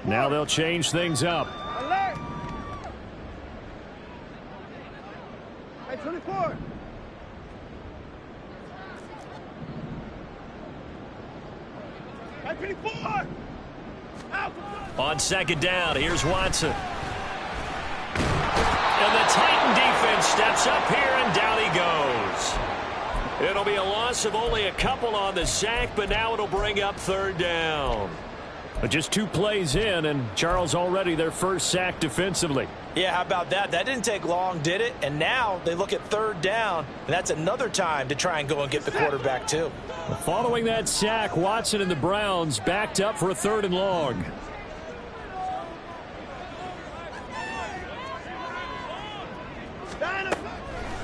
Now they'll change things up. Alert! Hey, 24. Hey, 24. Out. On second down, here's Watson. And the Titan defense steps up here, and down he goes. It'll be a loss of only a couple on the sack, but now it'll bring up third down. But just 2 plays in, and Charles already their first sack defensively. Yeah, how about that? That didn't take long, did it? And now they look at third down, and that's another time to try and go and get the quarterback, too. Following that sack, Watson and the Browns backed up for a 3rd and long.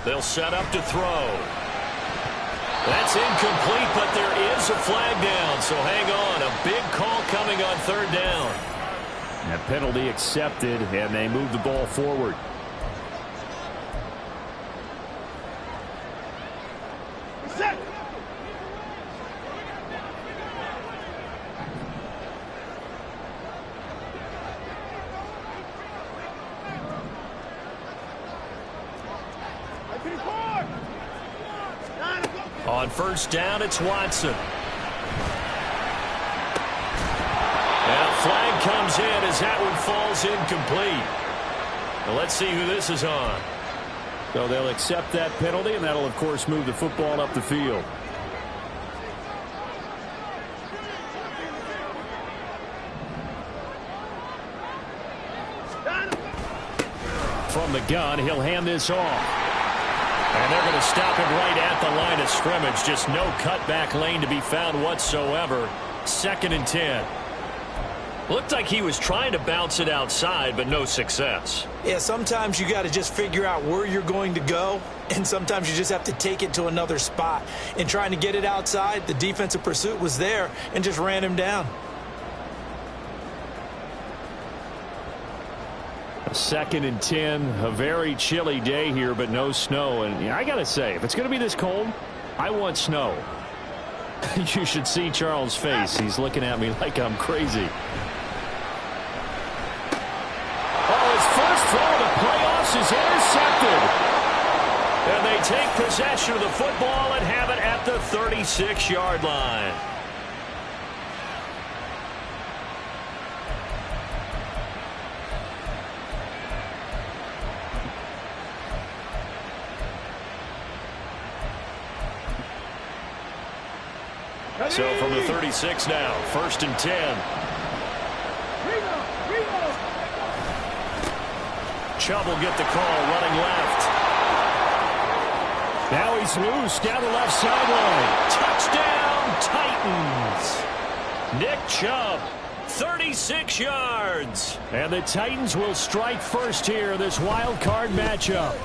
They'll set up to throw. That's incomplete, but there is a flag down, so hang on. A big call coming on 3rd down. That penalty accepted, and they move the ball forward. Set. On 1st down, it's Watson. And a flag comes in as that one falls incomplete. Now let's see who this is on. So they'll accept that penalty, and that'll, of course, move the football up the field. From the gun, he'll hand this off. And they're going to stop him right at the line of scrimmage. Just no cutback lane to be found whatsoever. 2nd and 10. Looked like he was trying to bounce it outside, but no success. Yeah, sometimes you got to just figure out where you're going to go, and sometimes you just have to take it to another spot. In trying to get it outside, the defensive pursuit was there and just ran him down. 2nd and 10, a very chilly day here, but no snow. And I got to say, if it's going to be this cold, I want snow. You should see Charles' face. He's looking at me like I'm crazy. Oh, his first throw of the playoffs is intercepted. And they take possession of the football and have it at the 36-yard line. So from the 36 now, 1st and 10. Chubb will get the call, running left. Now he's loose down the left sideline. Touchdown, Titans. Nick Chubb, 36 yards. And the Titans will strike first here in this wild card matchup.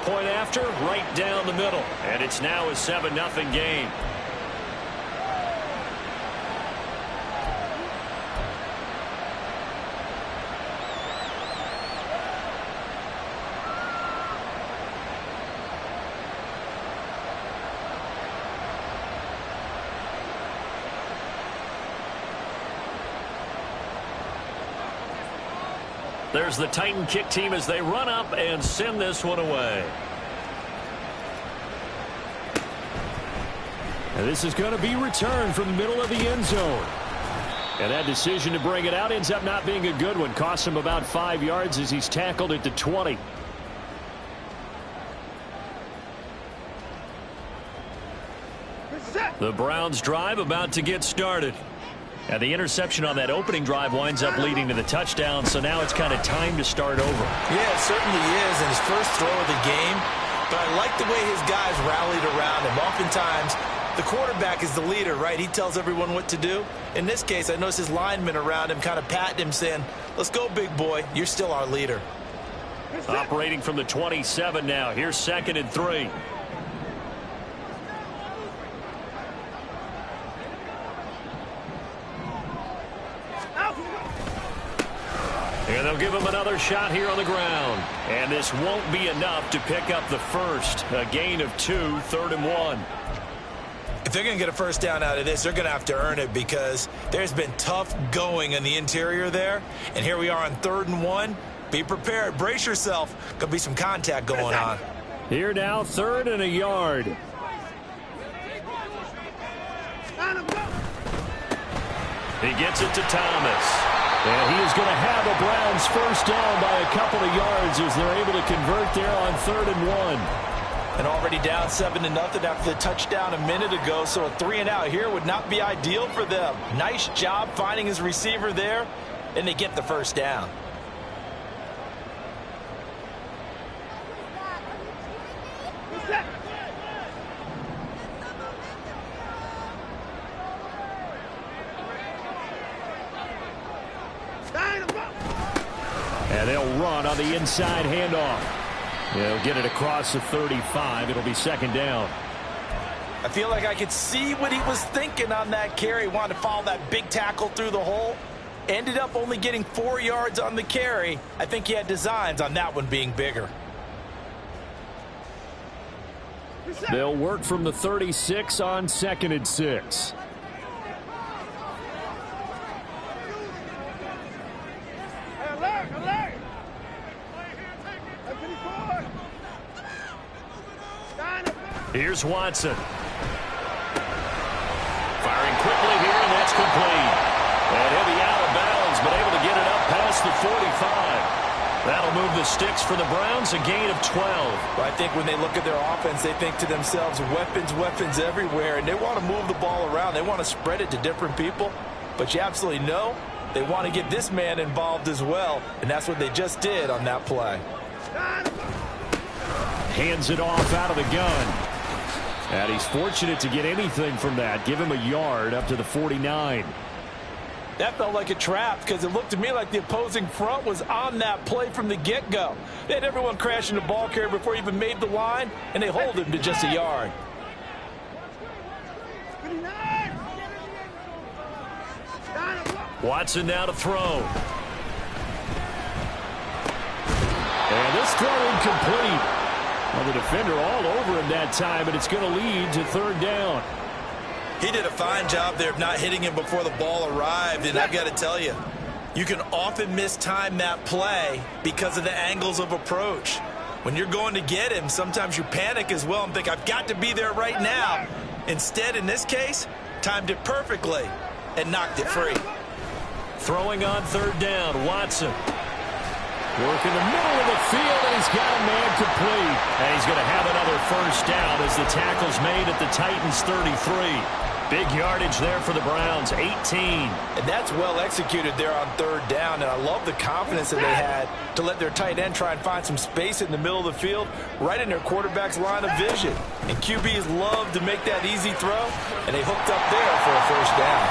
Point after, right down the middle. And it's now a 7-0 game. There's the Titan kick team as they run up and send this one away. And this is going to be returned from the middle of the end zone. And that decision to bring it out ends up not being a good one. Costs him about 5 yards as he's tackled at the 20. The Browns drive about to get started. And the interception on that opening drive winds up leading to the touchdown, so now it's kind of time to start over. Yeah, it certainly is, and his first throw of the game. But I like the way his guys rallied around him. Oftentimes, the quarterback is the leader, right? He tells everyone what to do. In this case, I noticed his linemen around him kind of patting him, saying, let's go, big boy. You're still our leader. Operating from the 27 now. Here's 2nd and 3. And they'll give him another shot here on the ground. And this won't be enough to pick up the first. A gain of 2, 3rd and 1. If they're going to get a first down out of this, they're going to have to earn it because there's been tough going in the interior there. And here we are on 3rd and 1. Be prepared. Brace yourself. Going to be some contact going on. Here now, 3rd and a yard. He gets it to Thomas. And he is going to have a Browns first down by a couple of yards as they're able to convert there on 3rd and 1. And already down 7-0 after the touchdown a minute ago, so a 3-and-out here would not be ideal for them. Nice job finding his receiver there, and they get the first down. And they'll run on the inside handoff. They'll get it across the 35. It'll be 2nd down. I feel like I could see what he was thinking on that carry. He wanted to follow that big tackle through the hole. Ended up only getting 4 yards on the carry. I think he had designs on that one being bigger. They'll work from the 36 on 2nd and 6. Here's Watson. Firing quickly here, and that's complete. And he'll be out of bounds, but able to get it up past the 45. That'll move the sticks for the Browns, a gain of 12. Well, I think when they look at their offense, they think to themselves, weapons, weapons everywhere, and they want to move the ball around. They want to spread it to different people, but you absolutely know they want to get this man involved as well, and that's what they just did on that play. Hands it off out of the gun. And he's fortunate to get anything from that. Give him a yard up to the 49. That felt like a trap because it looked to me like the opposing front was on that play from the get-go. They had everyone crashing the ball carrier before he even made the line, and they hold him to just a yard. Watson now to throw. And this throw incomplete. Well, the defender all over him that time, and it's going to lead to 3rd down. He did a fine job there of not hitting him before the ball arrived, and I've got to tell you, you can often mistime that play because of the angles of approach. When you're going to get him, sometimes you panic as well and think, I've got to be there right now. Instead, in this case, timed it perfectly and knocked it free. Throwing on 3rd down, Watson. Work in the middle of the field, and he's got a man complete. And he's going to have another first down as the tackle's made at the Titans' 33. Big yardage there for the Browns, 18. And that's well executed there on 3rd down, and I love the confidence that they had to let their tight end try and find some space in the middle of the field, right in their quarterback's line of vision. And QBs love to make that easy throw, and they hooked up there for a first down.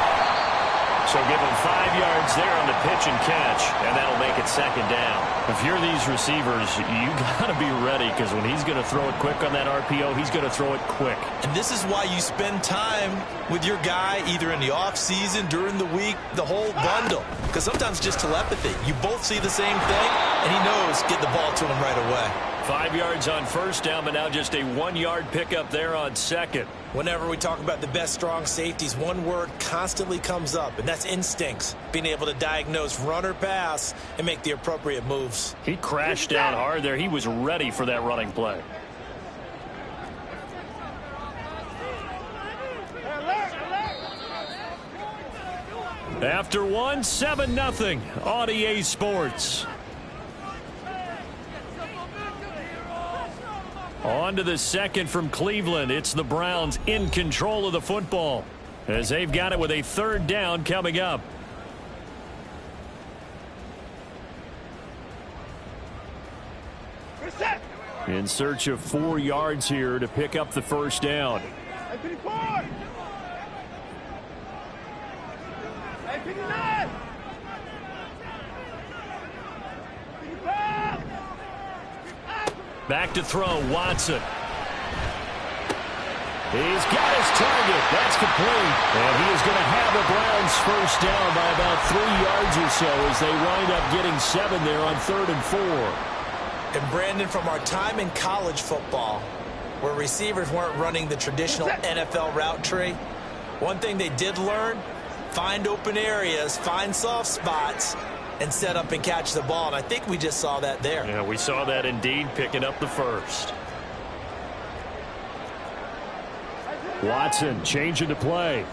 So give him 5 yards there on the pitch and catch, and that'll make it 2nd down. If you're these receivers, you got to be ready because when he's going to throw it quick on that RPO, he's going to throw it quick. And this is why you spend time with your guy either in the offseason, during the week, the whole bundle. Because sometimes just telepathy. You both see the same thing, and he knows get the ball to him right away. 5 yards on first down, but now just a 1-yard pickup there on 2nd. Whenever we talk about the best strong safeties, one word constantly comes up, and that's instincts. Being able to diagnose run or pass and make the appropriate moves. He crashed down hard there. He was ready for that running play. After 1, 7-0 on EA Sports. On to the 2nd from Cleveland. It's the Browns in control of the football as they've got it with a 3rd down coming up. In search of 4 yards here to pick up the first down. Back to throw, Watson. He's got his target. That's complete. And he is going to have the Browns first down by about 3 yards or so as they wind up getting 7 there on 3rd and 4. And Brandon, from our time in college football, where receivers weren't running the traditional NFL route tree. One thing they did learn, find open areas, find soft spots, and set up and catch the ball. And I think we just saw that there. Yeah, we saw that indeed, picking up the first. Watson changing to play.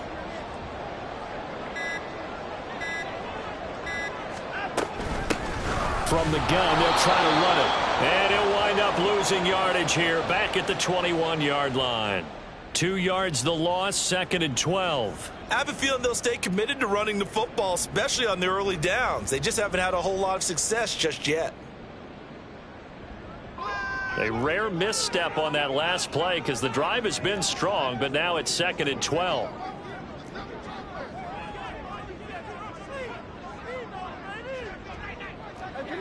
From the gun, they'll try to run it. And he'll wind up losing yardage here, back at the 21-yard line. 2 yards the loss, 2nd and 12. I have a feeling they'll stay committed to running the football, especially on the early downs. They just haven't had a whole lot of success just yet. A rare misstep on that last play because the drive has been strong, but now it's 2nd and 12.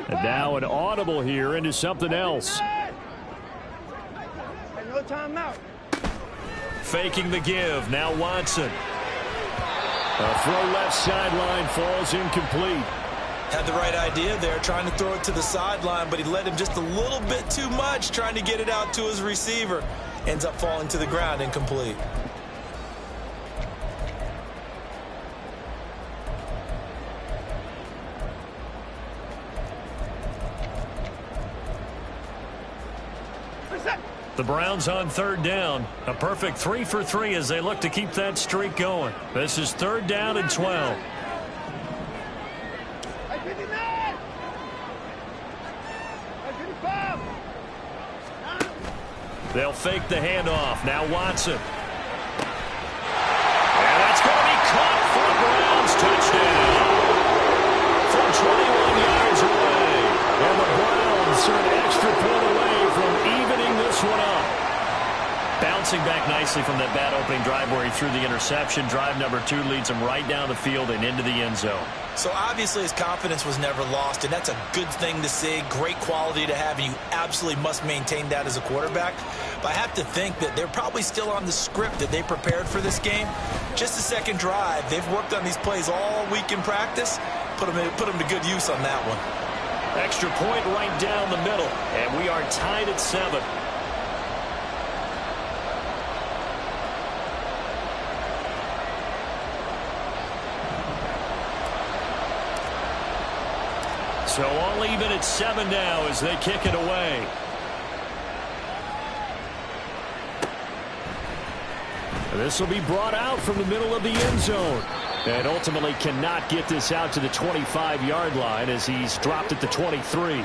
And now an audible here into something else. No timeout. Faking the give. Now Watson. A throw left sideline, falls incomplete. Had the right idea there, trying to throw it to the sideline, but he led him just a little bit too much, trying to get it out to his receiver. Ends up falling to the ground, incomplete. The Browns on 3rd down. A perfect 3 for 3 as they look to keep that streak going. This is 3rd down and 12. They'll fake the handoff. Now Watson. And that's going to be caught for a Browns touchdown. From 21 yards away. And the Browns are an extra point away from evening this one up. Bouncing back nicely from that bad opening drive where he threw the interception. Drive number 2 leads him right down the field and into the end zone. So obviously his confidence was never lost, and that's a good thing to see. Great quality to have, and you absolutely must maintain that as a quarterback. But I have to think that they're probably still on the script that they prepared for this game. Just a second drive. They've worked on these plays all week in practice. Put them to good use on that one. Extra point right down the middle, and we are tied at 7. So all even at 7 now as they kick it away. This will be brought out from the middle of the end zone. And ultimately cannot get this out to the 25-yard line as he's dropped at the 23.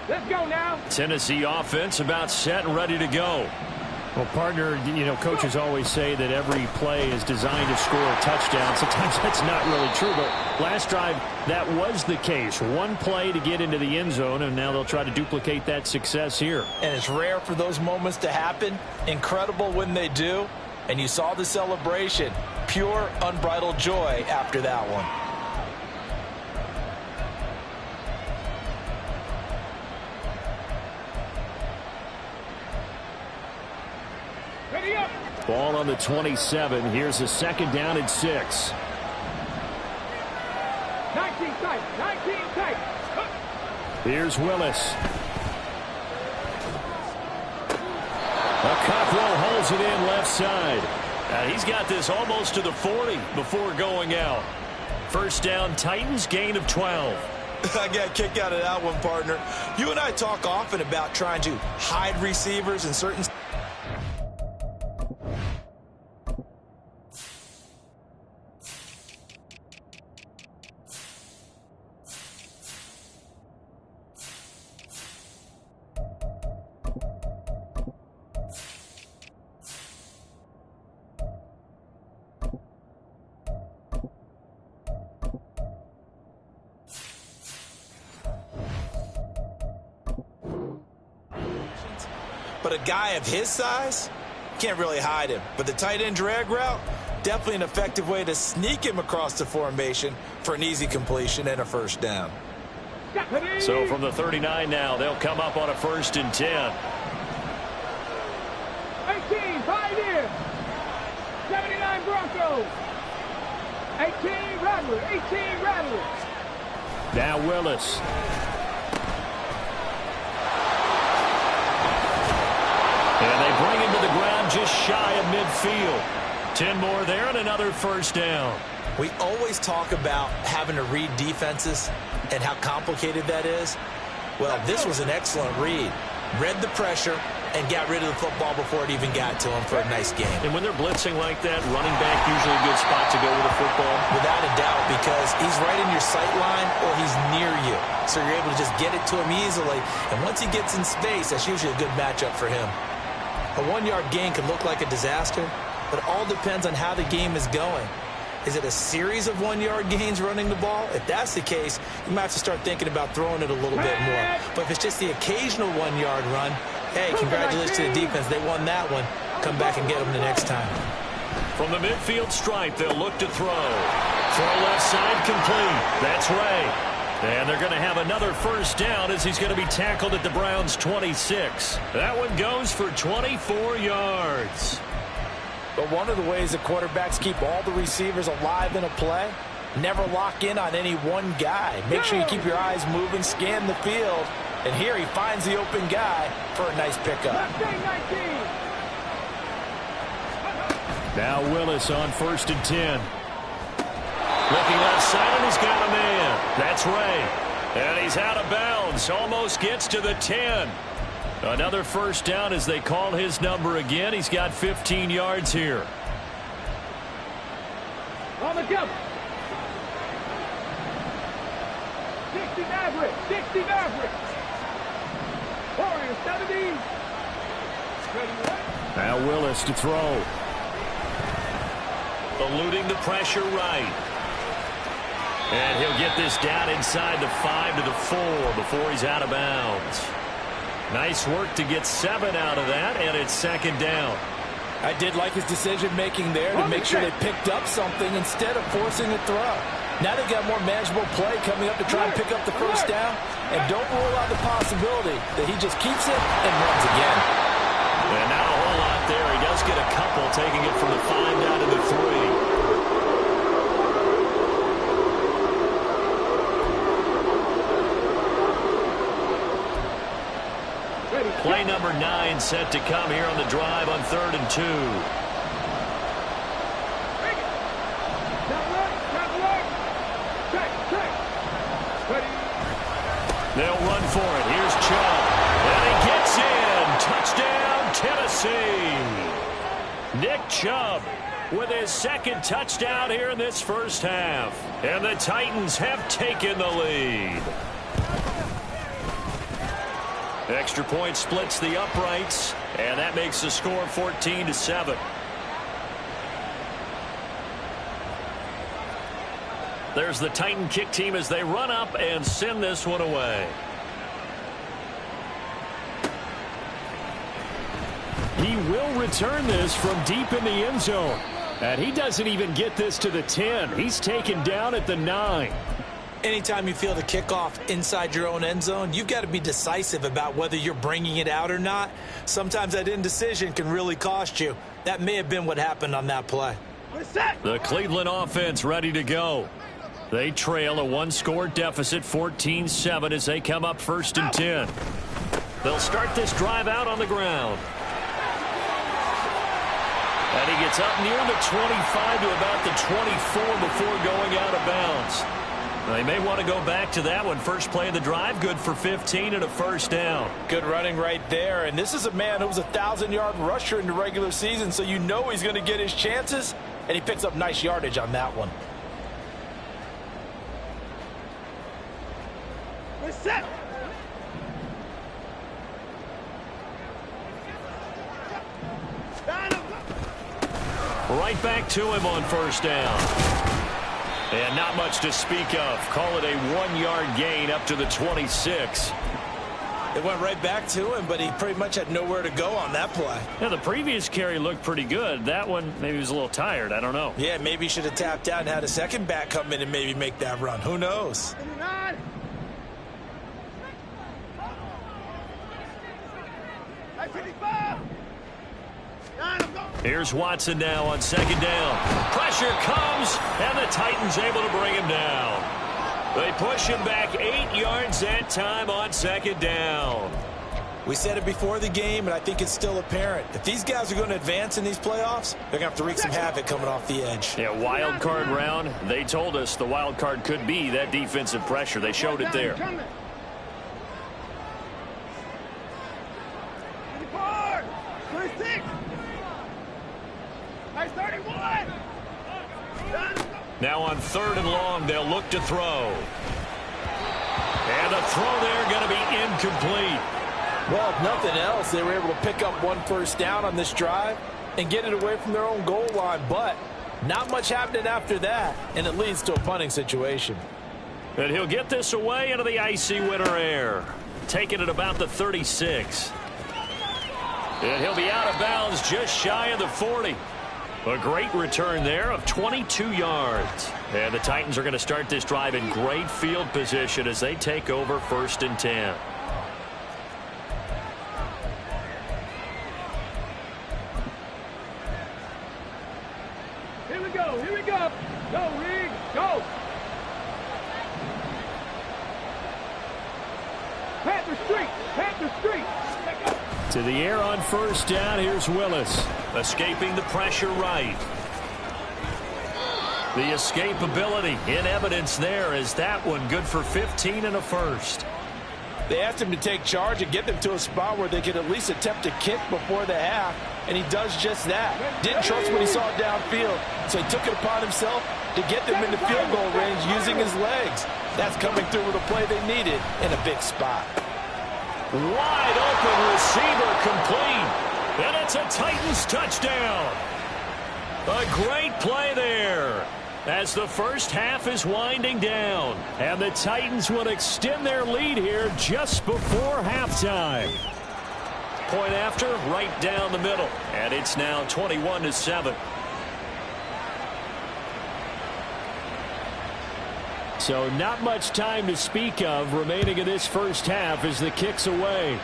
Let's go now. Tennessee offense about set and ready to go. Well, partner, you know, coaches always say that every play is designed to score a touchdown. Sometimes that's not really true, but last drive, that was the case. One play to get into the end zone, and now they'll try to duplicate that success here. And it's rare for those moments to happen. Incredible when they do. And you saw the celebration. Pure, unbridled joy after that one. Ball on the 27. Here's a 2nd down and 6. 19 tight. 19 tight. Here's Willis. Cockrell holds it in left side. He's got this almost to the 40 before going out. 1st down, Titans, gain of 12. I got a kick out of that one, partner. You and I talk often about trying to hide receivers in certain... But a guy of his size, can't really hide him. But the tight end drag route, definitely an effective way to sneak him across the formation for an easy completion and a 1st down. So from the 39 now, they'll come up on a 1st and 10. go. 18 Rattler, 18 Rattler. Now Willis. And they bring him to the ground just shy of midfield. 10 more there and another first down. We always talk about having to read defenses and how complicated that is. Well, this was an excellent read. Read the pressure and got rid of the football before it even got to him for a nice game. And when they're blitzing like that, running back usually a good spot to go with the football? Without a doubt, because he's right in your sight line or he's near you. So you're able to just get it to him easily. And once he gets in space, that's usually a good matchup for him. A 1-yard gain can look like a disaster, but it all depends on how the game is going. Is it a series of 1-yard gains running the ball? If that's the case, you might have to start thinking about throwing it a little bit more. But if it's just the occasional 1-yard run, hey, congratulations to the defense. They won that one. Come back and get them the next time. From the midfield stripe, they'll look to throw. Throw left side complete. That's Ray. And they're going to have another first down as he's going to be tackled at the Browns' 26. That one goes for 24 yards. But one of the ways that quarterbacks keep all the receivers alive in a play, never lock in on any one guy. Make sure you keep your eyes moving, scan the field, and here he finds the open guy for a nice pickup. Now Willis on 1st and 10. Looking left side, and he's got a man. That's Ray. And he's out of bounds. Almost gets to the 10. Another first down as they call his number again. He's got 15 yards here. On the cover. 60 Maverick. 60 Maverick. Warriors 70. Now Willis to throw. Eluding the pressure right. And he'll get this down inside the 5 to the 4 before he's out of bounds. Nice work to get 7 out of that, and it's 2nd down. I did like his decision-making there to make sure they picked up something instead of forcing a throw. Now they've got more manageable play coming up to try and pick up the first down, and don't rule out the possibility that he just keeps it and runs again. And not a whole lot there. He does get a couple, taking it from the 5 down to the 3. Play number 9 set to come here on the drive on 3rd and 2. They'll run for it. Here's Chubb. And he gets in. Touchdown, Tennessee. Nick Chubb with his 2nd touchdown here in this first half. And the Titans have taken the lead. Extra point splits the uprights, and that makes the score 14-7. There's the Titan kick team as they run up and send this one away. He will return this from deep in the end zone. And he doesn't even get this to the 10. He's taken down at the 9. Anytime you feel the kickoff inside your own end zone, you've got to be decisive about whether you're bringing it out or not. Sometimes that indecision can really cost you. That may have been what happened on that play. The Cleveland offense ready to go. They trail a 1-score deficit, 14-7, as they come up 1st and 10. They'll start this drive out on the ground. And he gets up near the 25 to about the 24 before going out of bounds. They may want to go back to that one. First play of the drive, good for 15 and a first down. Good running right there. And this is a man who was a 1,000-yard rusher in the regular season, so you know he's going to get his chances. And he picks up nice yardage on that one. We're set. Right back to him on first down. And not much to speak of. Call it a 1-yard gain up to the 26. It went right back to him, but he pretty much had nowhere to go on that play. Yeah, the previous carry looked pretty good. That one, maybe he was a little tired. I don't know. Yeah, maybe he should have tapped out and had a second back come in and maybe make that run. Who knows? Here's Watson now on second down. Pressure comes, and the Titans able to bring him down. They push him back 8 yards that time on second down. We said it before the game, and I think it's still apparent. If these guys are going to advance in these playoffs, they're going to have to wreak some havoc coming off the edge. Yeah, wild card round. They told us the wild card could be that defensive pressure. They showed it there. 24, 26, 31. Now on 3rd and long, they'll look to throw. And the throw there going to be incomplete. Well, if nothing else, they were able to pick up 1 first down on this drive and get it away from their own goal line. But not much happening after that, and it leads to a punting situation. And he'll get this away into the icy winter air. Taking it about the 36. And he'll be out of bounds just shy of the 40. A great return there of 22 yards. And the Titans are going to start this drive in great field position as they take over 1st and 10. Here we go. Here we go. Go, Reed. Go. Panther Street. Panther Street. To the air on 1st down. Here's Willis. Escaping the pressure right. The escapability in evidence there as that one good for 15 and a first. They asked him to take charge and get them to a spot where they could at least attempt a kick before the half, and he does just that. Didn't trust what he saw downfield, so he took it upon himself to get them into field goal range using his legs. That's coming through with a play they needed in a big spot. Wide open receiver complete. And it's a Titans touchdown. A great play there as the first half is winding down. And the Titans will extend their lead here just before halftime. Point after, right down the middle. And it's now 21-7. So not much time to speak of remaining in this first half as the kick's away.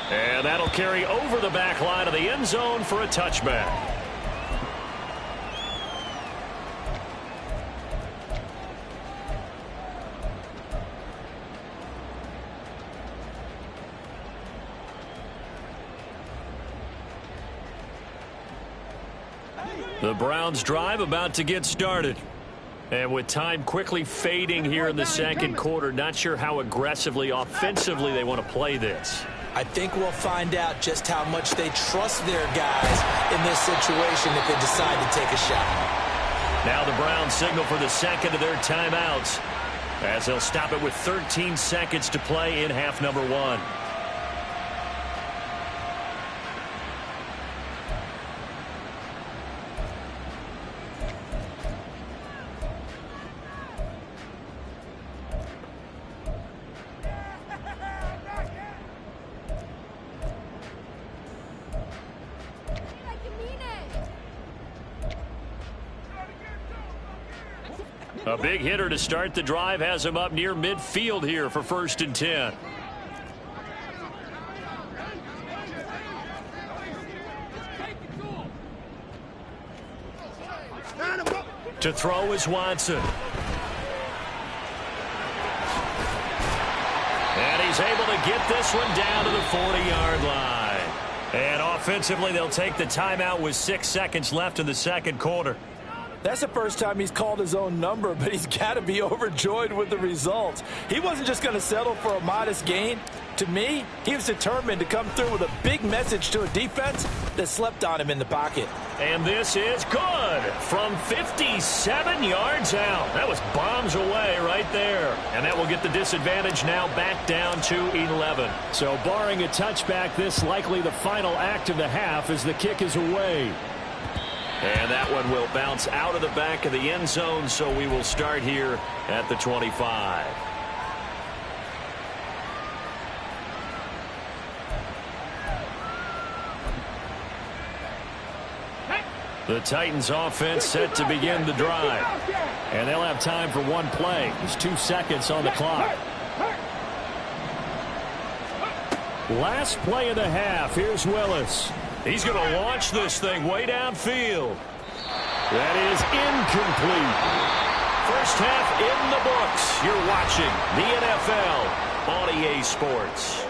And that'll carry over the back line of the end zone for a touchback. The Browns drive about to get started. And with time quickly fading here in the second quarter, not sure how aggressively, offensively they want to play this. I think we'll find out just how much they trust their guys in this situation if they decide to take a shot. Now the Browns signal for the second of their timeouts as they'll stop it with 13 seconds to play in half number 1. A big hitter to start the drive has him up near midfield here for 1st and 10. To throw is Watson. And he's able to get this one down to the 40-yard line. And offensively, they'll take the timeout with 6 seconds left in the second quarter. That's the first time he's called his own number, but he's got to be overjoyed with the results. He wasn't just going to settle for a modest gain. To me, he was determined to come through with a big message to a defense that slept on him in the pocket. And this is good from 57 yards out. That was bombs away right there. And that will get the disadvantage now back down to 11. So barring a touchback, this likely the final act of the half as the kick is away. And that one will bounce out of the back of the end zone, so we will start here at the 25. The Titans offense set to begin the drive. And they'll have time for one play. There's 2 seconds on the clock. Last play of the half. Here's Willis. He's going to launch this thing way downfield. That is incomplete. First half in the books. You're watching the NFL on EA Sports.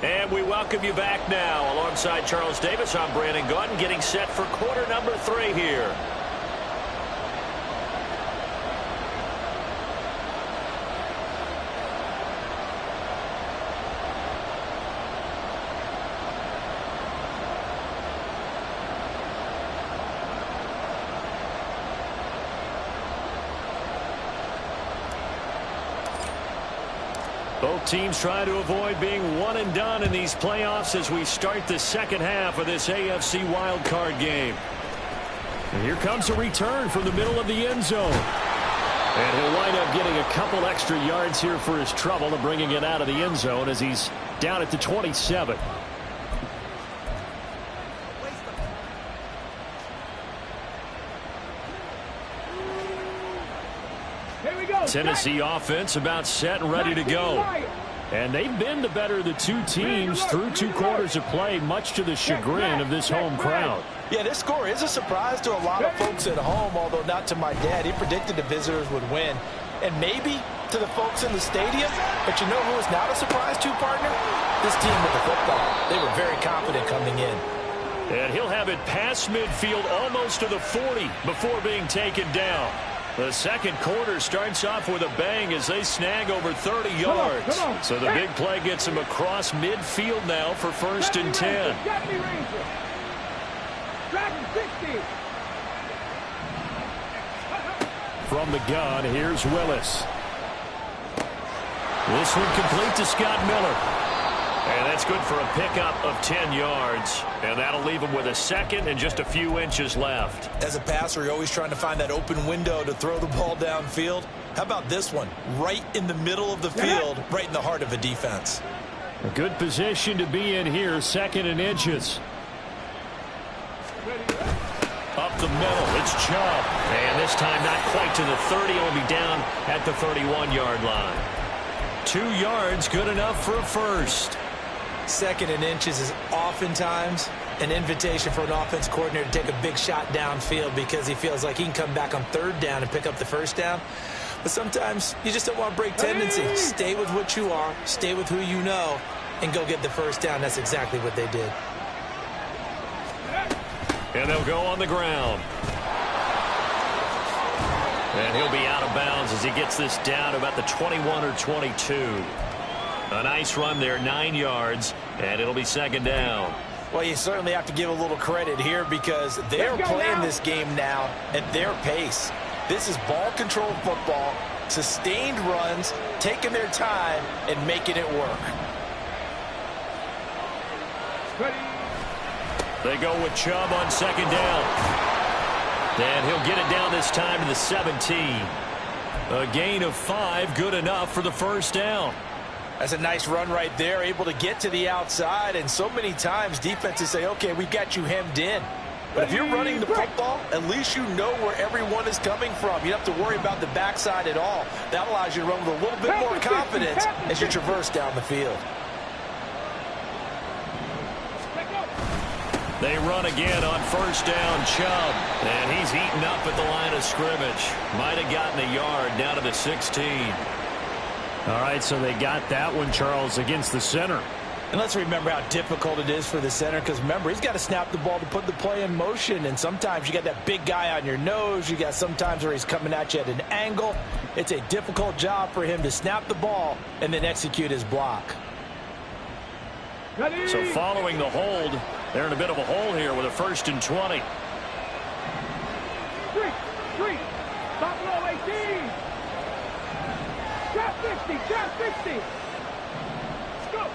And we welcome you back now. Alongside Charles Davis, I'm Brandon Gaudin, getting set for quarter number 3 here. Both teams trying to avoid being one and done in these playoffs as we start the second half of this AFC wildcard game. And here comes a return from the middle of the end zone. And he'll wind up getting a couple extra yards here for his trouble and bringing it out of the end zone as he's down at the 27. Tennessee offense about set and ready to go. And they've been the better of the two teams through 2 quarters of play, much to the chagrin of this home crowd. Yeah, this score is a surprise to a lot of folks at home, although not to my dad. He predicted the visitors would win. And maybe to the folks in the stadium. But you know who is not a surprise to, partner? This team with the football. They were very confident coming in. And he'll have it past midfield almost to the 40 before being taken down. The second quarter starts off with a bang as they snag over 30 yards. Come on. So the big play gets them across midfield now for 1st and 10. From the gun, here's Willis. This one complete to Scott Miller. And that's good for a pickup of 10 yards. And that'll leave him with a second and just a few inches left. As a passer, you're always trying to find that open window to throw the ball downfield. How about this one? Right in the middle of the field, right in the heart of a defense. A good position to be in here, 2nd and inches. Up the middle, it's Chubb. And this time not quite to the 30. He'll be down at the 31-yard line. 2 yards, good enough for a first. 2nd and inches is oftentimes an invitation for an offense coordinator to take a big shot downfield because he feels like he can come back on 3rd down and pick up the first down. But sometimes you just don't want to break tendency. Stay with what you are, stay with who you know, and go get the first down. That's exactly what they did. And they'll go on the ground. And he'll be out of bounds as he gets this down to about the 21 or 22. A nice run there, 9 yards, and it'll be 2nd down. Well, you certainly have to give a little credit here because they're playing this game now at their pace. This is ball control football, sustained runs, taking their time, and making it work. They go with Chubb on 2nd down. And he'll get it down this time to the 17. A gain of 5, good enough for the first down. That's a nice run right there, able to get to the outside. And so many times defenses say, okay, we've got you hemmed in. But if you're running the football, at least you know where everyone is coming from. You don't have to worry about the backside at all. That allows you to run with a little bit more confidence as you traverse down the field. They run again on 1st down, Chubb. And he's eaten up at the line of scrimmage. Might have gotten a yard down to the 16. All right, so they got that one, Charles, against the center. And let's remember how difficult it is for the center because, remember, he's got to snap the ball to put the play in motion. And sometimes you got that big guy on your nose. You got sometimes where he's coming at you at an angle. It's a difficult job for him to snap the ball and then execute his block. So following the hold, they're in a bit of a hole here with a 1st and 20. Three. Buffalo 18. Shot 50. Let's go.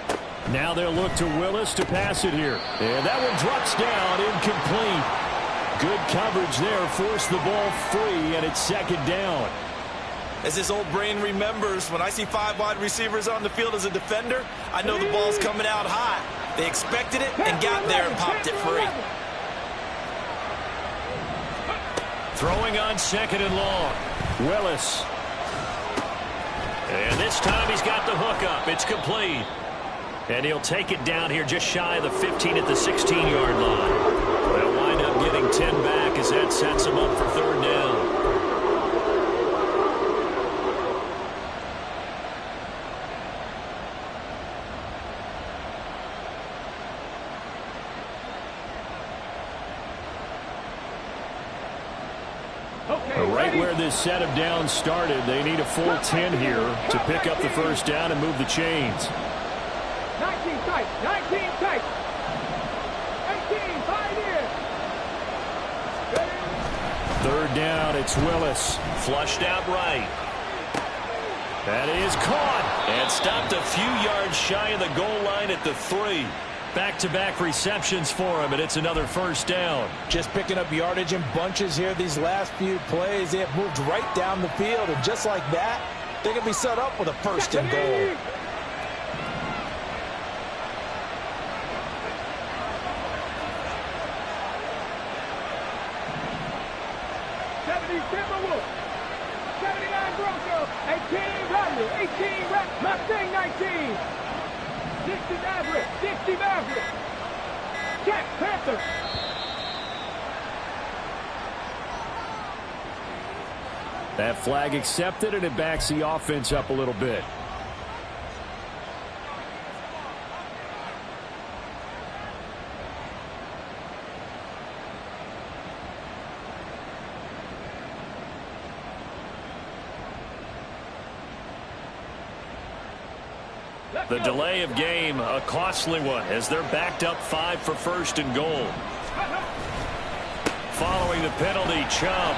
Now they'll look to Willis to pass it here. And that one drops down, incomplete. Good coverage there, forced the ball free, and it's 2nd down. As this old brain remembers, when I see 5 wide receivers on the field as a defender, I know the ball's coming out high. They expected it and got there and popped it free. Throwing on 2nd and long. Willis. And this time he's got the hook up. It's complete. And he'll take it down here just shy of the 15 at the 16-yard line. They'll wind up getting 10 back as that sets them up for 3rd down. Right where this set of downs started, they need a full 10 here to pick up the 1st down and move the chains. 19 tight, 19 tight. 18, 5 in. 3rd down, it's Willis. Flushed out right. That is caught and stopped a few yards shy of the goal line at the 3. Back-to-back receptions for him, and it's another 1st down. Just picking up yardage in bunches here these last few plays. They have moved right down the field, and just like that, they can be set up with a 1st and goal. Timberwolves, 79 Broncos, 18 Rodney, 18 Mustang 19, 60 Maverick, 60 Maverick, Jack Panther. That flag accepted, and it backs the offense up a little bit. The delay of game, a costly one, as they're backed up 5 for 1st and goal. Following the penalty, Chubb.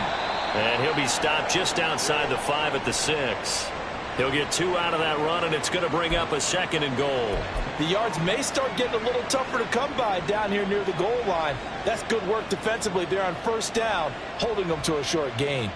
And he'll be stopped just outside the 5 at the 6. He'll get 2 out of that run, and it's going to bring up a 2nd and goal. The yards may start getting a little tougher to come by down here near the goal line. That's good work defensively there on 1st down, holding them to a short gain.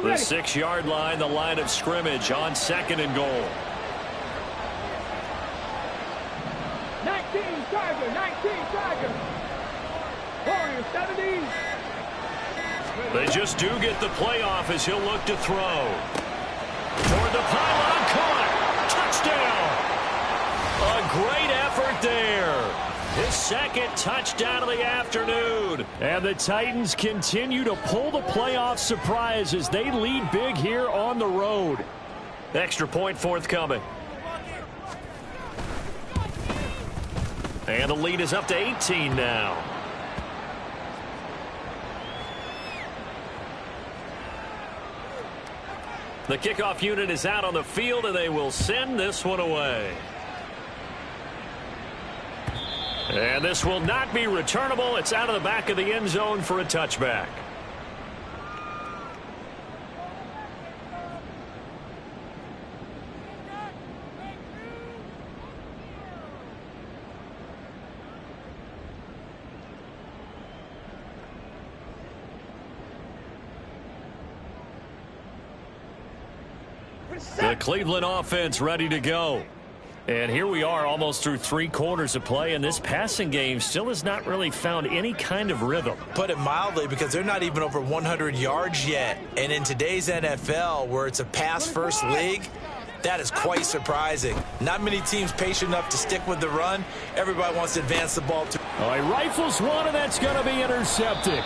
The 6-yard line, the line of scrimmage on 2nd and goal. 19 Tiger, 19 Tiger. Warriors 70. They just do get the playoff as he'll look to throw. Toward the pylon, caught. Touchdown. A great effort there. His 2nd touchdown of the afternoon. And the Titans continue to pull the playoff surprise as they lead big here on the road. Extra point forthcoming. And the lead is up to 18 now. The kickoff unit is out on the field, and they will send this one away. And this will not be returnable. It's out of the back of the end zone for a touchback. The Cleveland offense ready to go. And here we are almost through 3 quarters of play, and this passing game still has not really found any kind of rhythm. Put it mildly, because they're not even over 100 yards yet. And in today's NFL, where it's a pass-first league, that is quite surprising. Not many teams patient enough to stick with the run. Everybody wants to advance the ball to. Oh, he rifles one, and that's going to be intercepted.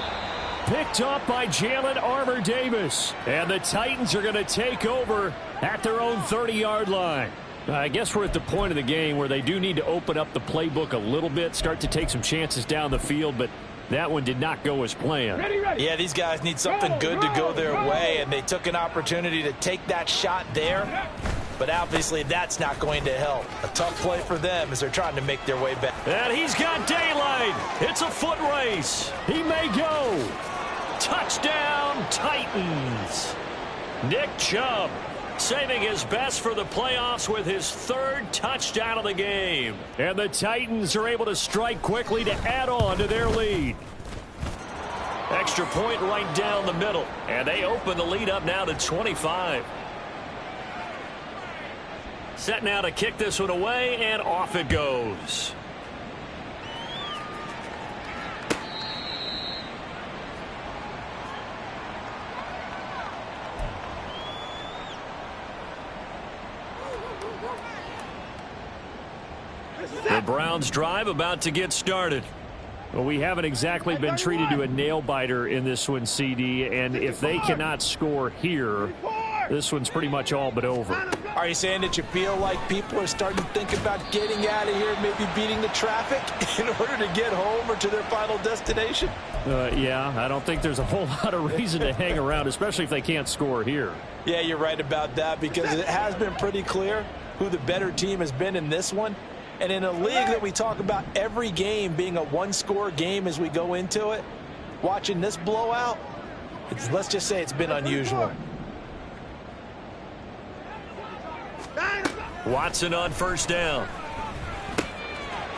Picked up by Jalen Armour-Davis. And the Titans are going to take over at their own 30-yard line. I guess we're at the point of the game where they do need to open up the playbook a little bit, start to take some chances down the field, but that one did not go as planned. Ready, ready. Yeah, these guys need something good to go their way, and they took an opportunity to take that shot there, but obviously that's not going to help. A tough play for them as they're trying to make their way back. And he's got daylight. It's a foot race. He may go. Touchdown, Titans. Nick Chubb. saving his best for the playoffs with his third touchdown of the game. And the Titans are able to strike quickly to add on to their lead. Extra point right down the middle. And they open the lead up now to 25. Set now to kick this one away, and off it goes. The Browns drive about to get started. Well, we haven't exactly been treated to a nail-biter in this one, CD, and if they cannot score here, this one's pretty much all but over. Are you saying that you feel like people are starting to think about getting out of here, maybe beating the traffic in order to get home or to their final destination? Yeah, I don't think there's a whole lot of reason to hang around, especially if they can't score here. Yeah, you're right about that, because it has been pretty clear who the better team has been in this one. And in a league that we talk about every game being a one-score game as we go into it, watching this blowout, let's just say it's been unusual. Watson on first down.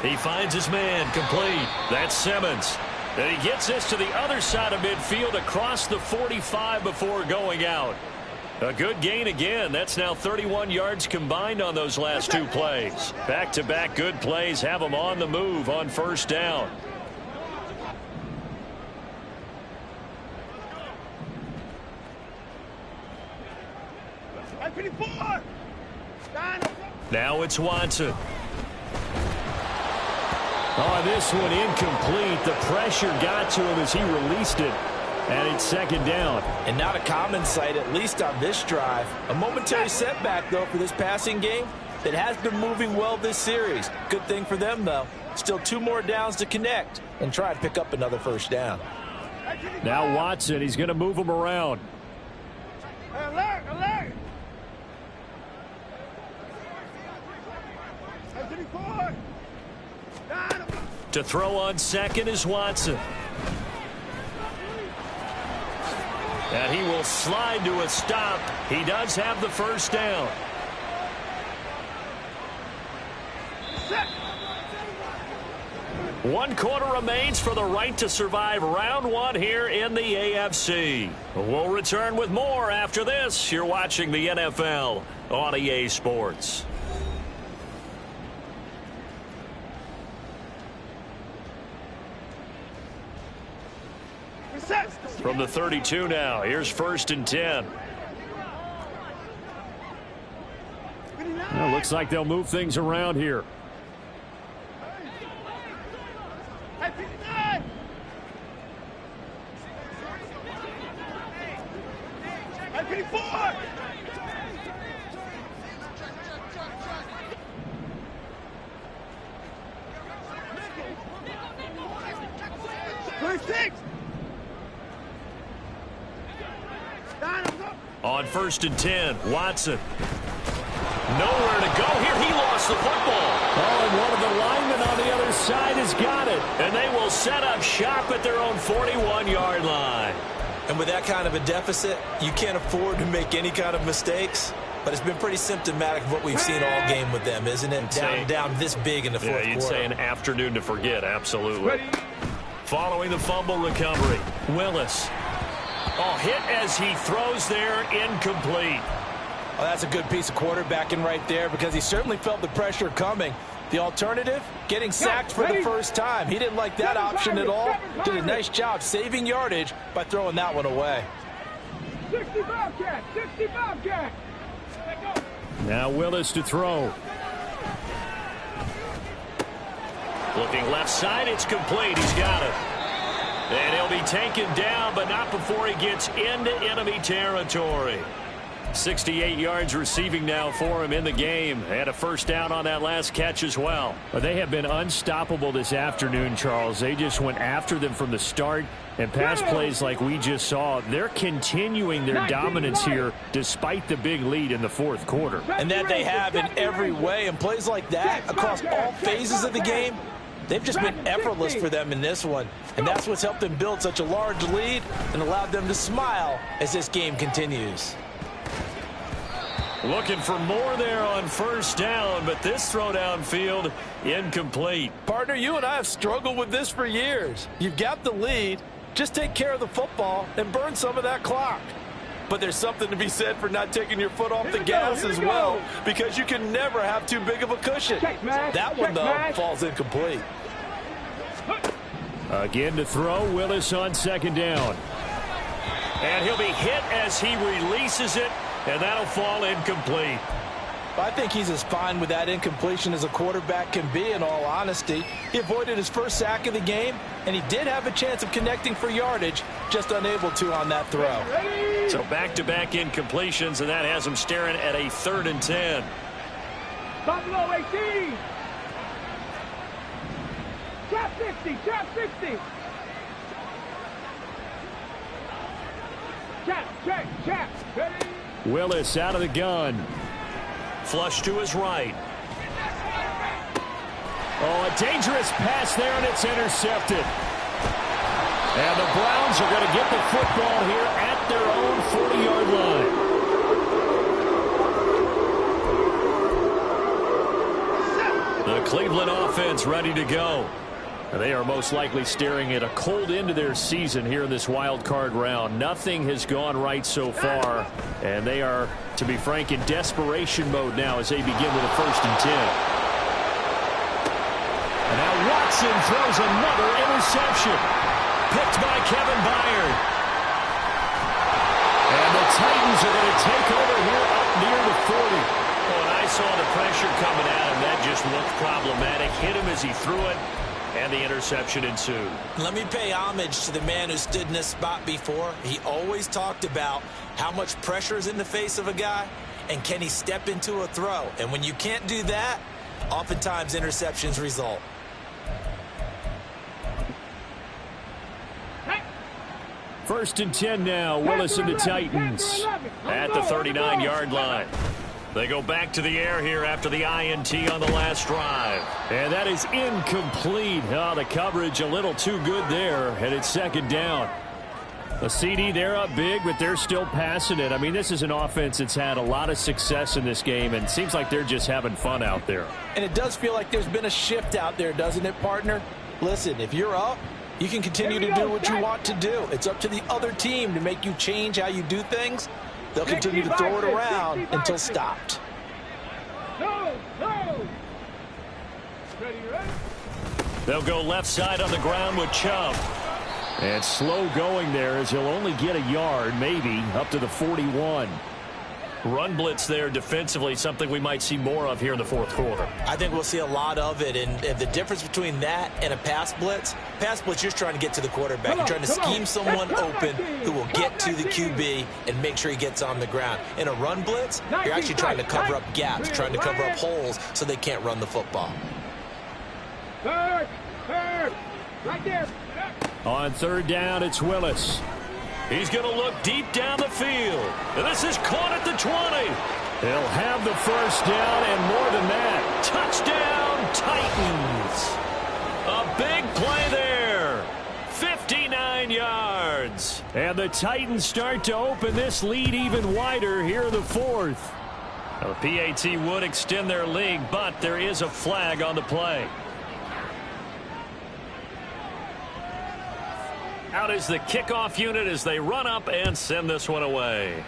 He finds his man complete. That's Simmons. And he gets this to the other side of midfield across the 45 before going out. A good gain again. That's now 31 yards combined on those last two plays. Back-to-back good plays have them on the move on first down. Now it's Watson. Oh, this one incomplete. The pressure got to him as he released it. And it's second down. And not a common sight, at least on this drive. A momentary setback, though, for this passing game that has been moving well this series. Good thing for them, though. Still 2 more downs to connect and try to pick up another first down. Now Watson, he's going to move him around. Alert, alert. To throw on second is Watson. And he will slide to a stop. He does have the first down. One quarter remains for the right to survive round one here in the AFC. We'll return with more after this. You're watching the NFL on EA Sports. From the 32 now, here's first and 10. Well, looks like they'll move things around here. On first and 10, Watson. Nowhere to go here. He lost the football. Oh, and one of the linemen on the other side has got it. And they will set up shop at their own 41-yard line. And with that kind of a deficit, you can't afford to make any kind of mistakes. But it's been pretty symptomatic of what we've seen all game with them, isn't it? Down this big in the fourth quarter. You'd say an afternoon to forget, absolutely. Following the fumble recovery, Willis. Oh, hit as he throws there, incomplete. Oh, that's a good piece of quarterbacking right there, because he certainly felt the pressure coming. The alternative, getting sacked for the first time. He didn't like that option at all. Did a nice job saving yardage by throwing that one away. 60 Bobcat, 60 Bobcat. Now Willis to throw. Looking left side, it's complete. He's got it. And he'll be taken down, but not before he gets into enemy territory. 68 yards receiving now for him in the game. And a first down on that last catch as well. But they have been unstoppable this afternoon, Charles. They just went after them from the start. And pass plays like we just saw, they're continuing their dominance here despite the big lead in the fourth quarter. And that they have in every way. And plays like that across all phases of the game, they've just been effortless for them in this one. And that's what's helped them build such a large lead and allowed them to smile as this game continues. Looking for more there on first down, but this throw downfield incomplete. Partner, you and I have struggled with this for years. You've got the lead. Just take care of the football and burn some of that clock. But there's something to be said for not taking your foot off the gas as well, because you can never have too big of a cushion. That one, though, falls incomplete. Again to throw, Willis on second down. And he'll be hit as he releases it, and that'll fall incomplete. I think he's as fine with that incompletion as a quarterback can be, in all honesty. He avoided his first sack of the game, and he did have a chance of connecting for yardage, just unable to on that throw. So back-to-back incompletions, and that has him staring at a 3rd and 10. Buffalo 18. Trap 60, trap 60. Trap. Ready? Willis out of the gun. Flush to his right. Oh, a dangerous pass there, and it's intercepted. And the Browns are going to get the football here at their own 40-yard line. The Cleveland offense ready to go. They are most likely staring at a cold end to their season here in this wild card round. Nothing has gone right so far, and they are, to be frank, in desperation mode now as they begin with a 1st and 10. And now Watson throws another interception. Picked by Kevin Byard. And the Titans are going to take over here up near the 40. Oh, and I saw the pressure coming at him. That just looked problematic. Hit him as he threw it. And the interception ensued. Let me pay homage to the man who stood in this spot before. He always talked about how much pressure is in the face of a guy, and can he step into a throw. And when you can't do that, oftentimes interceptions result. First and 10 now. Willis and the Titans at the 39-yard line. They go back to the air here after the INT on the last drive. And that is incomplete. Oh, the coverage a little too good there, and it's 2nd down. A CD, they're up big, but they're still passing it. I mean, this is an offense that's had a lot of success in this game, and it seems like they're just having fun out there. And it does feel like there's been a shift out there, doesn't it, partner? Listen, if you're up, you can continue to do what you want to do. It's up to the other team to make you change how you do things. They'll continue to throw it around until stopped. No. They'll go left side on the ground with Chubb. And slow going there as he'll only get a yard, maybe, up to the 41. Run blitz there defensively, something we might see more of here in the 4th quarter. I think we'll see a lot of it, and the difference between that and a pass blitz, you're just trying to get to the quarterback. You're trying to scheme someone open who will get to the QB and make sure he gets on the ground. In a run blitz, you're actually trying to cover up gaps, trying to cover up holes so they can't run the football. Third, right there. On 3rd down, it's Willis. He's going to look deep down the field. And this is caught at the 20. He'll have the 1st down and more than that. Touchdown, Titans. A big play there. 59 yards. And the Titans start to open this lead even wider here in the 4th. Now, the PAT would extend their lead, but there is a flag on the play. Out is the kickoff unit as they run up and send this one away.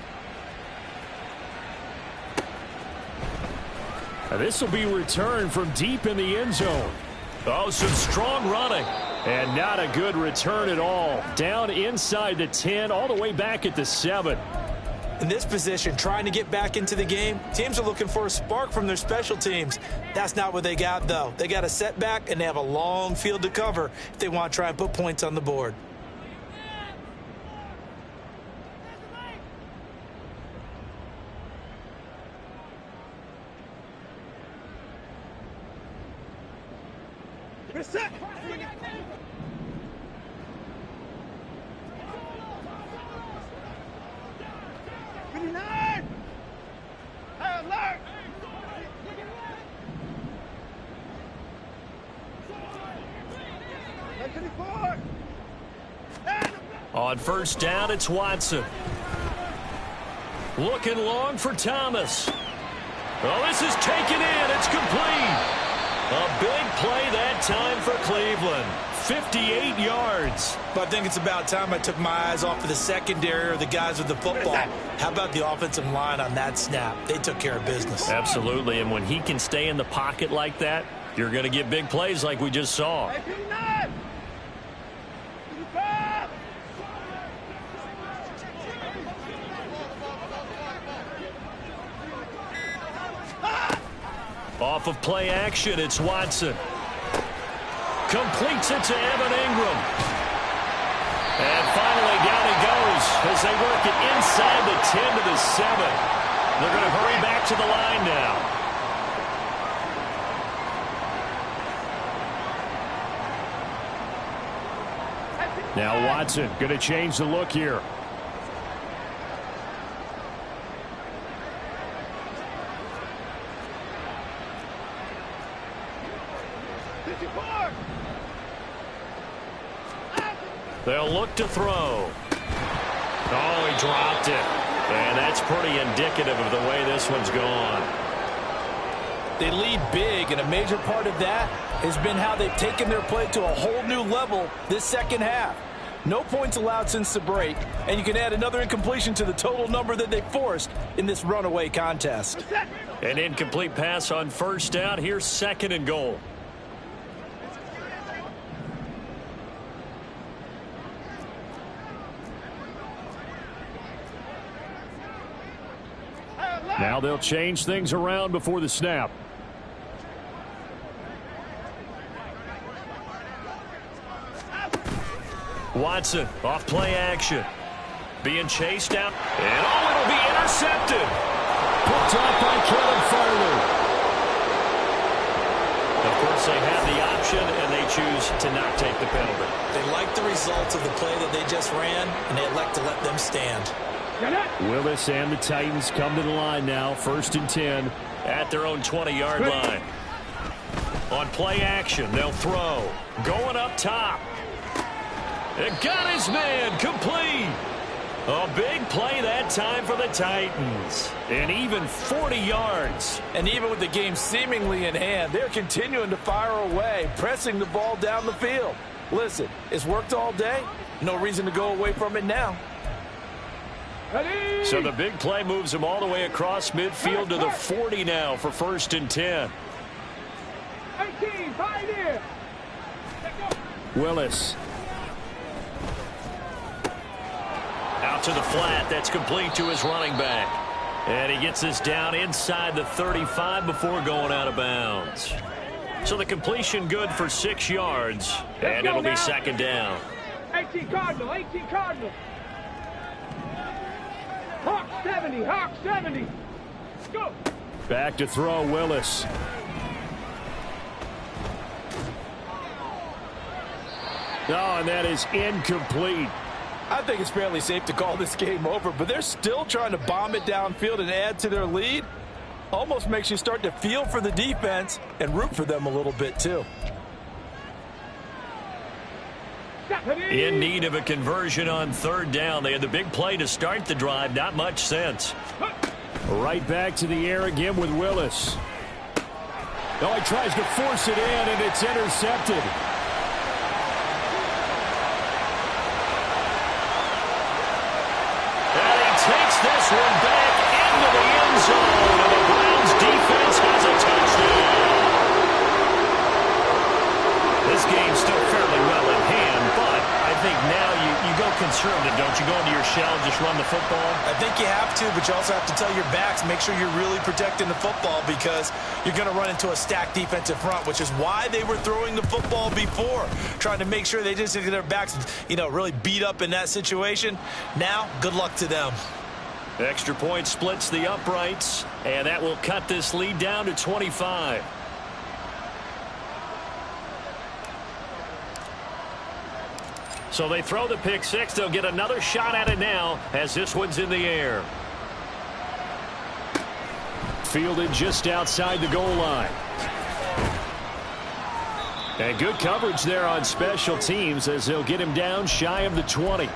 Now this will be returned from deep in the end zone. Oh, some strong running. And not a good return at all. Down inside the 10, all the way back at the 7. In this position, trying to get back into the game, teams are looking for a spark from their special teams. That's not what they got, though. They got a setback, and they have a long field to cover if they want to try and put points on the board. Reset. 59. Alert. On 1st down, it's Watson. Looking long for Thomas. Oh, this is taken in. It's complete. A big play that time for Cleveland. 58 yards. But I think it's about time I took my eyes off of the secondary or the guys with the football. How about the offensive line on that snap? They took care of business. Absolutely, and when he can stay in the pocket like that, you're going to get big plays like we just saw. Off of play action, it's Watson. Completes it to Evan Ingram. And finally down he goes as they work it inside the 10 to the 7. They're going to hurry back to the line now. Now Watson going to change the look here. They'll look to throw. Oh, he dropped it. And that's pretty indicative of the way this one's gone. They lead big, and a major part of that has been how they've taken their play to a whole new level this second half. No points allowed since the break, and you can add another incompletion to the total number that they forced in this runaway contest. An incomplete pass on first down. Here's 2nd and goal. Now they'll change things around before the snap. Watson off play action. Being chased down. And oh, it'll be intercepted. Picked off by Caleb Farley. Of course, they have the option, and they choose to not take the penalty. They like the results of the play that they just ran, and they elect to let them stand. Willis and the Titans come to the line now. 1st and 10 at their own 20-yard line. On play action, they'll throw. Going up top. It got his man complete. A big play that time for the Titans. And even 40 yards. And even with the game seemingly in hand, they're continuing to fire away, pressing the ball down the field. Listen, it's worked all day. No reason to go away from it now. So the big play moves them all the way across midfield to the 40 now for 1st and 10. 18, pioneer. Willis. Out to the flat. That's complete to his running back. And he gets this down inside the 35 before going out of bounds. So the completion good for 6 yards. And it'll be 2nd down. 18 Cardinal, 18 Cardinal. Hawk 70, Hawk 70. Let's go. Back to throw, Willis. Oh, and that is incomplete. I think it's fairly safe to call this game over, but they're still trying to bomb it downfield and add to their lead. Almost makes you start to feel for the defense and root for them a little bit, too. In need of a conversion on 3rd down. They had the big play to start the drive. Not much sense. Right back to the air again with Willis. Oh, he tries to force it in, and it's intercepted. And he takes this one back into the end zone, and the Browns defense has a touchdown. This game's still fairly well in hand, but I think now you go conservative, don't you? Go into your shell and just run the football? I think you have to, but you also have to tell your backs, make sure you're really protecting the football because you're going to run into a stacked defensive front, which is why they were throwing the football before, trying to make sure they just get their backs, really beat up in that situation. Now, good luck to them. Extra point splits the uprights, and that will cut this lead down to 25. So they throw the pick six. They'll get another shot at it now as this one's in the air. Fielded just outside the goal line. And good coverage there on special teams as they'll get him down shy of the 20.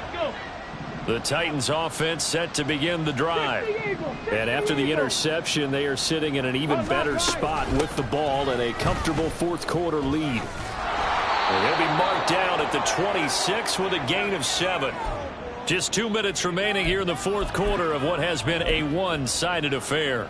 Let's go. The Titans offense set to begin the drive. And after the interception, they are sitting in an even better spot with the ball and a comfortable fourth quarter lead. And they'll be marked down at the 26 with a gain of 7. Just 2 minutes remaining here in the fourth quarter of what has been a one-sided affair.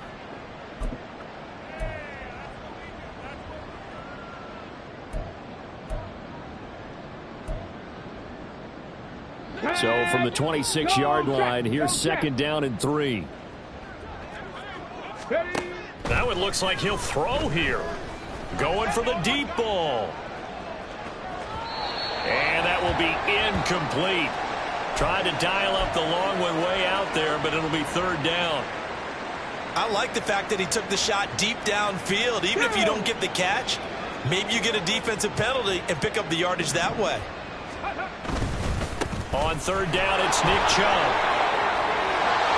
So from the 26-yard line, here's second down and 3. Now it looks like he'll throw here. Going for the deep ball. And that will be incomplete. Tried to dial up the long one way out there, but it'll be third down. I like the fact that he took the shot deep downfield. Even if you don't get the catch, maybe you get a defensive penalty and pick up the yardage that way. On third down, it's Nick Chubb.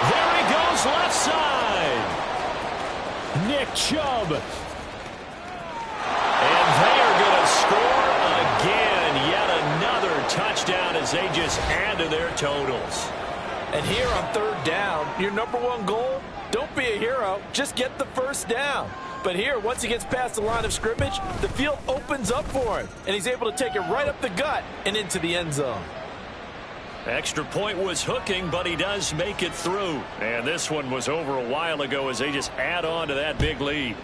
There he goes, left side. Nick Chubb. And they are going to score again. Yet another touchdown as they just add to their totals. And here on third down, your number one goal, don't be a hero, just get the first down. But here, once he gets past the line of scrimmage, the field opens up for him, and he's able to take it right up the gut and into the end zone. Extra point was hooking, but he does make it through. And this one was over a while ago as they just add on to that big lead.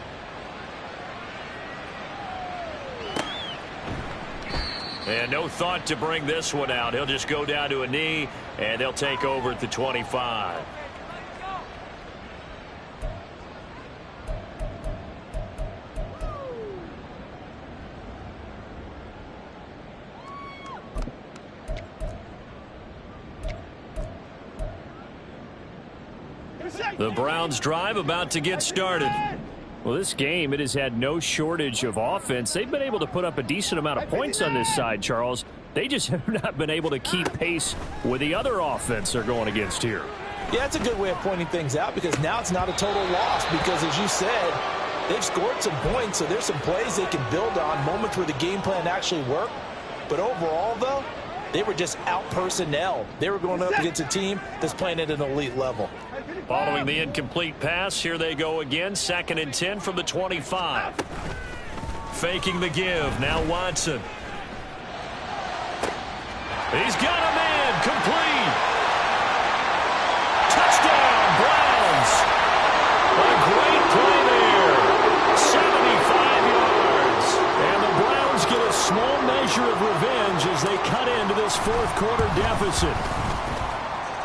And no thought to bring this one out. He'll just go down to a knee, and they'll take over at the 25. The Browns drive about to get started. Well, this game, it has had no shortage of offense. They've been able to put up a decent amount of points on this side, Charles. They just have not been able to keep pace with the other offense they're going against here. Yeah, that's a good way of pointing things out because now it's not a total loss because, as you said, they've scored some points, so there's some plays they can build on, moments where the game plan actually worked. But overall, though, they were just out-personnel. They were going up against a team that's playing at an elite level. Following the incomplete pass, here they go again. 2nd and 10 from the 25. Faking the give. Now Watson. He's got a man. Complete. Touchdown, Browns. A great play there. 75 yards. And the Browns get a small measure of revenge as they cut into this fourth quarter deficit.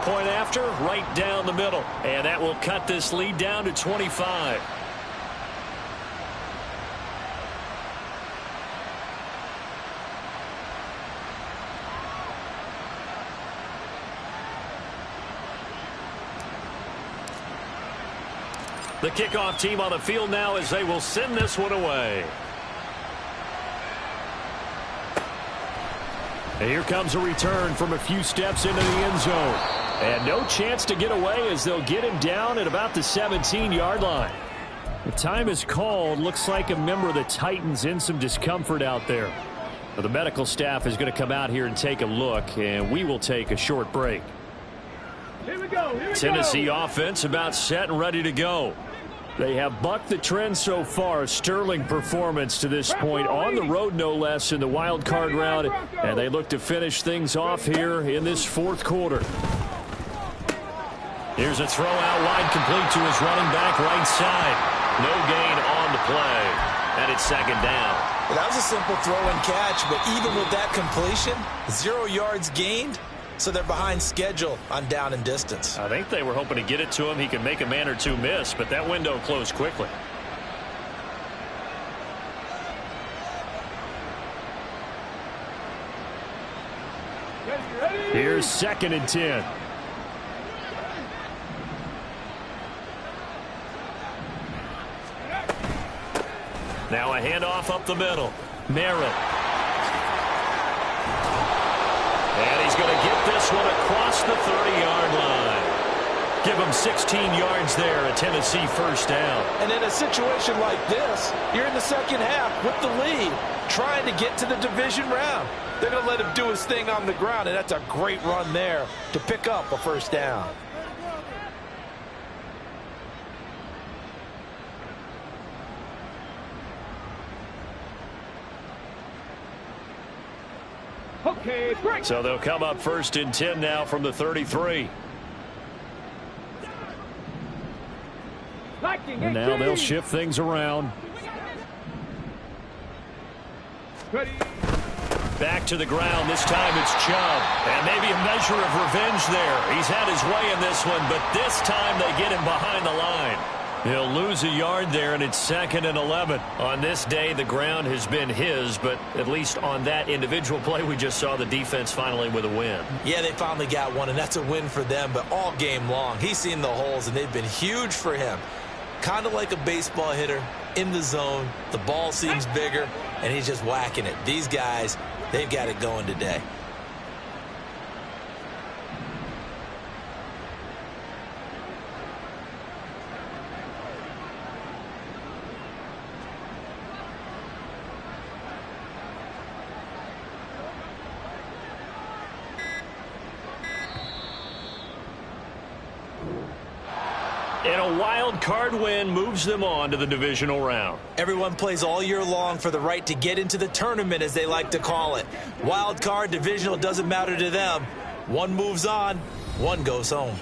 Point after, right down the middle. And that will cut this lead down to 25. The kickoff team on the field now as they will send this one away. And here comes a return from a few steps into the end zone. And no chance to get away as they'll get him down at about the 17-yard line. The time is called. Looks like a member of the Titans in some discomfort out there. Now, the medical staff is going to come out here and take a look, and we will take a short break. Here we go. Here we Tennessee go. offense about set and ready to go. They have bucked the trend so far. Sterling performance to this point on the road, no less, in the wild card round, and they look to finish things off here in this fourth quarter. Here's a throw out wide, complete to his running back right side. No gain on the play, and it's second down. Well, that was a simple throw and catch, but even with that completion, 0 yards gained. So they're behind schedule on down and distance. I think they were hoping to get it to him. He could make a man or two miss, but that window closed quickly. Here's 2nd and 10. Now a handoff up the middle. Merritt. And he's going to get this one across the 30-yard line. Give them 16 yards there, a Tennessee first down. And in a situation like this, you're in the second half with the lead, trying to get to the division round. They're going to let him do his thing on the ground, and that's a great run there to pick up a first down. Okay, break. So they'll come up 1st and 10 now from the 33. And now they'll shift things around. Ready. Back to the ground. This time it's Chubb. And maybe a measure of revenge there. He's had his way in this one, but this time they get him behind the line. He'll lose a yard there, and it's 2nd and 11. On this day, the ground has been his, but at least on that individual play, we just saw the defense finally with a win. Yeah, they finally got one, and that's a win for them, but all game long, he's seen the holes, and they've been huge for him. Kind of like a baseball hitter in the zone. The ball seems bigger, and he's just whacking it. These guys, they've got it going today. And a wild card win moves them on to the divisional round. Everyone plays all year long for the right to get into the tournament, as they like to call it. Wild card, divisional, doesn't matter to them. One moves on, one goes home.